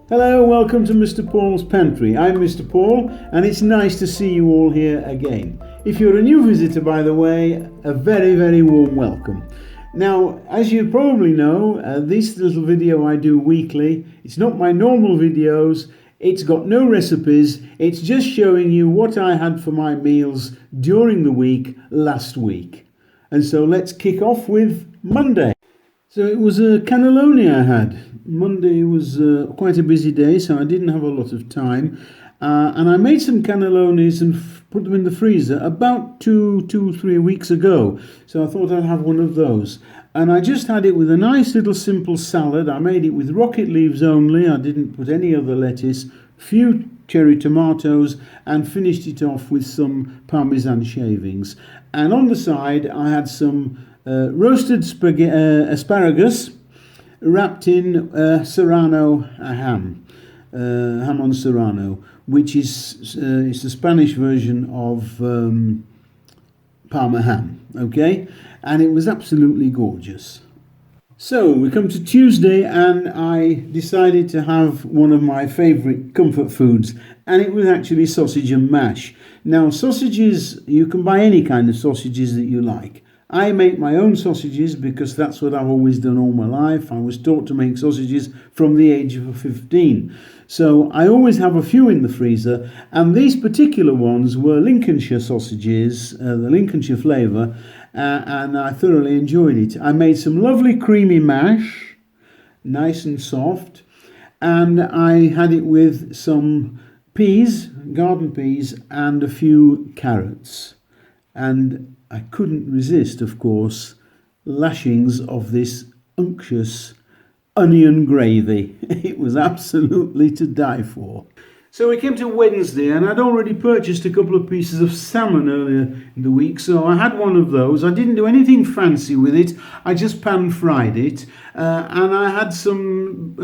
Hello, welcome to Mr. Paul's Pantry. I'm Mr. Paul, and it's nice to see you all here again. If you're a new visitor, by the way, a very, very warm welcome. Now, as you probably know, this little video I do weekly, it's not my normal videos, it's got no recipes, it's just showing you what I had for my meals during the week last week. And so let's kick off with Monday. So it was a cannelloni I had. Monday was quite a busy day, so I didn't have a lot of time. And I made some cannellonis and put them in the freezer about 3 weeks ago. So I thought I'd have one of those. And I just had it with a nice little simple salad. I made it with rocket leaves only. I didn't put any other lettuce. Few cherry tomatoes, and finished it off with some parmesan shavings. And on the side I had some roasted asparagus wrapped in serrano ham on serrano, which is it's the Spanish version of Parma ham, okay? And it was absolutely gorgeous. So we come to Tuesday, and I decided to have one of my favourite comfort foods, and it was actually sausage and mash. Now, sausages, you can buy any kind of sausages that you like. I make my own sausages because that's what I've always done all my life. I was taught to make sausages from the age of 15. So I always have a few in the freezer, and these particular ones were Lincolnshire sausages, the Lincolnshire flavour, and I thoroughly enjoyed it. I made some lovely creamy mash, nice and soft, and I had it with some peas, garden peas, and a few carrots. And I couldn't resist, of course, lashings of this unctuous onion gravy. It was absolutely to die for. So we came to Wednesday, and I'd already purchased a couple of pieces of salmon earlier in the week, so I had one of those. I didn't do anything fancy with it, I just pan-fried it, and I had some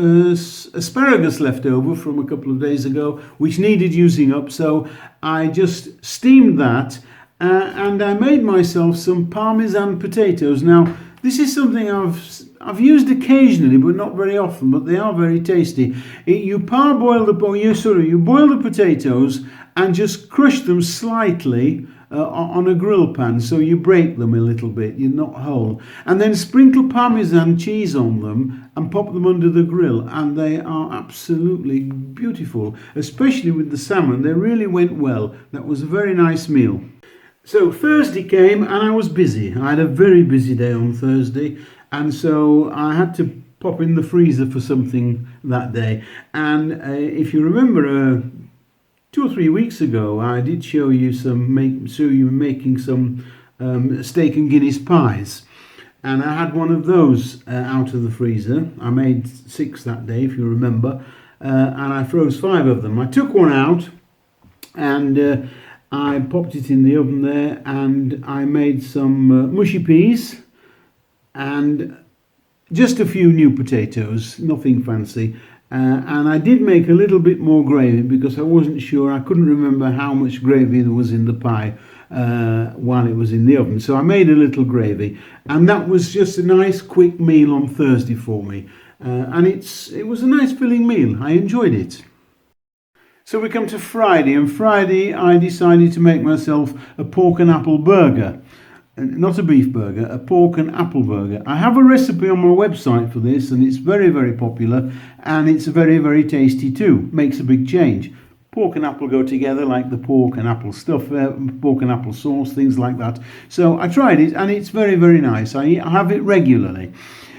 asparagus left over from a couple of days ago, which needed using up, so I just steamed that, and I made myself some parmesan potatoes. Now, this is something I've used occasionally, but not very often. But they are very tasty. You boil the potatoes and just crush them slightly on a grill pan, so you break them a little bit, you're not whole, and then sprinkle Parmesan cheese on them and pop them under the grill, and they are absolutely beautiful. Especially with the salmon, they really went well. That was a very nice meal. So Thursday came, and I was busy. I had a very busy day on Thursday, and so I had to pop in the freezer for something that day. And if you remember, 2 or 3 weeks ago, I did show you making some steak and Guinness pies, and I had one of those out of the freezer. I made 6 that day, if you remember, and I froze 5 of them. I took one out, and I popped it in the oven there, and I made some mushy peas and just a few new potatoes, nothing fancy. And I did make a little bit more gravy because I wasn't sure, I couldn't remember how much gravy there was in the pie while it was in the oven. So I made a little gravy, and that was just a nice quick meal on Thursday for me. And it was a nice filling meal. I enjoyed it. So we come to Friday, and Friday I decided to make myself a pork and apple burger. Not a beef burger, a pork and apple burger. I have a recipe on my website for this, and it's very, very popular, and it's very, very tasty too. Makes a big change. Pork and apple go together, like the pork and apple stuff, pork and apple sauce, things like that. So I tried it, and it's very, very nice. I have it regularly.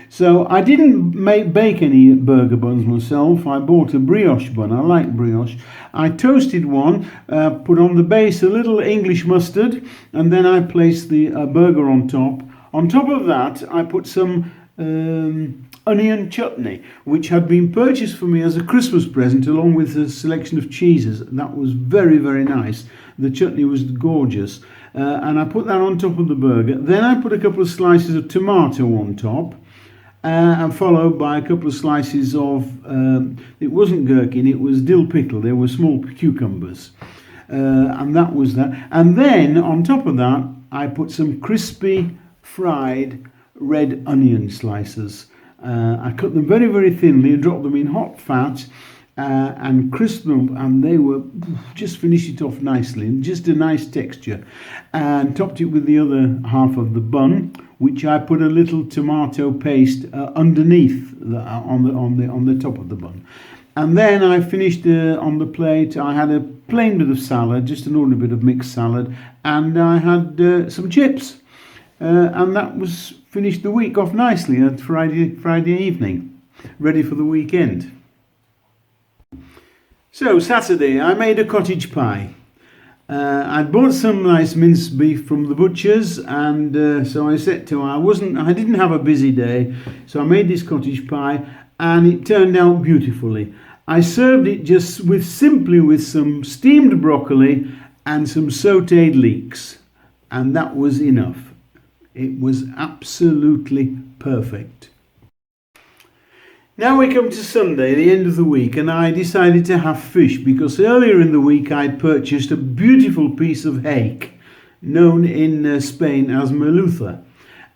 So I didn't bake any burger buns myself. I bought a brioche bun. I like brioche. I toasted one, put on the base a little English mustard, and then I placed the burger on top. On top of that, I put some onion chutney, which had been purchased for me as a Christmas present, along with a selection of cheeses. That was very, very nice. The chutney was gorgeous. And I put that on top of the burger. Then I put a couple of slices of tomato on top. And followed by a couple of slices of, it wasn't gherkin, it was dill pickle. They were small cucumbers. And that was that. And then on top of that, I put some crispy fried red onion slices. I cut them very, very thinly, dropped them in hot fat, and crisped them, and they were just finished it off nicely, and just a nice texture. And topped it with the other half of the bun, which I put a little tomato paste underneath on the top of the bun. And then I finished on the plate. I had a plain bit of salad, just an ordinary bit of mixed salad, and I had some chips. And that was finished the week off nicely at Friday evening, ready for the weekend. So Saturday, I made a cottage pie. I'd bought some nice minced beef from the butcher's, and so I set to. I didn't have a busy day, so I made this cottage pie, and it turned out beautifully. I served it just simply with some steamed broccoli and some sautéed leeks, and that was enough. It was absolutely perfect. Now we come to Sunday, the end of the week, and I decided to have fish because earlier in the week I'd purchased a beautiful piece of hake known in Spain as merluza,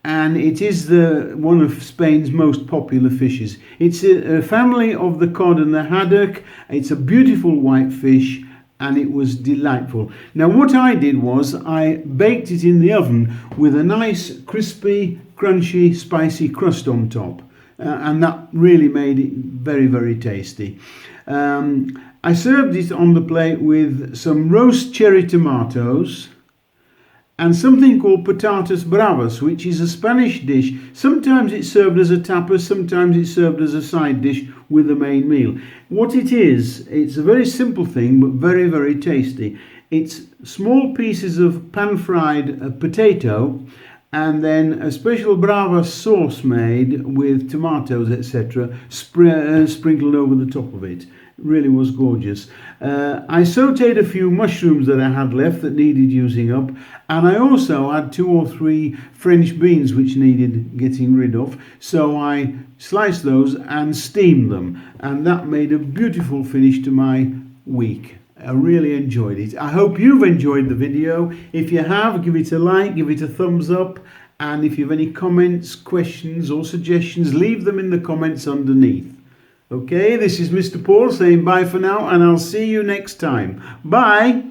and it is one of Spain's most popular fishes. It's a family of the cod and the haddock. It's a beautiful white fish, and it was delightful. Now what I did was I baked it in the oven with a nice crispy, crunchy, spicy crust on top. And that really made it very, very tasty. I served it on the plate with some roast cherry tomatoes and something called patatas bravas, which is a Spanish dish. Sometimes it's served as a tapas, sometimes it's served as a side dish with the main meal. What it is, it's a very simple thing, but very, very tasty. It's small pieces of pan-fried potato, and then a special brava sauce made with tomatoes, etc., sprinkled over the top of it. It really was gorgeous. I sautéed a few mushrooms that I had left that needed using up, and I also had 2 or 3 French beans which needed getting rid of, so I sliced those and steamed them, and that made a beautiful finish to my week. I really enjoyed it. I hope you've enjoyed the video. If you have, give it a like, give it a thumbs up, and if you have any comments, questions or suggestions, leave them in the comments underneath. Okay, this is Mr. Paul saying bye for now, and I'll see you next time. Bye!